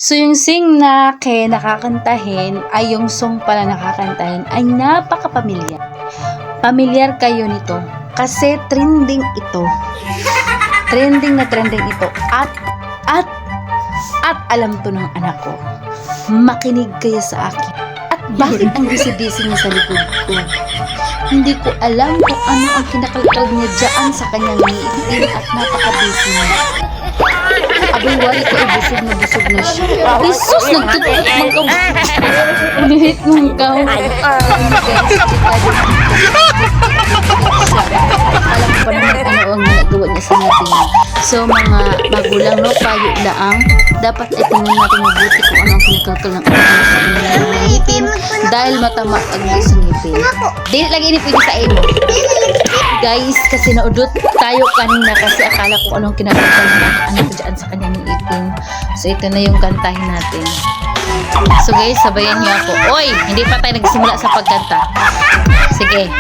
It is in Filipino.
So, yung sing na nakakantahin ay yung song pala nakakantahin ay napaka-pamilyar. Pamilyar kayo nito kasi trending ito. Trending na trending ito. At alam to ng anak ko. Makinig kayo sa akin. At bakit ang busy-busy niya sa likod ko? Hindi ko alam kung ano ang kinakalkal niya dyan sa kanyang ngipin at napaka-busy niya. Abay, wari ko ay busog na siya. Jesus, nagtututok mang ka. Ulit mong ka. Alam ko pa naman ano ang nagawa niya sa natin. So, mga magulang, no, payo laang, dapat ay tingnan natin mabuti kung ano ang kinakalkal ng ngipin dahil matama ang sa ngipin. Dili lagi ini pwede sa imo. Guys, kasi naudot tayo kanina kasi akala ko anong kinakalkal ng ano dyan sa kanyang ngipin. So, ito na yung kantahin natin. So, guys, sabayan niyo ako. Oy, hindi pa tayo nagsimula sa pagkanta. Sige.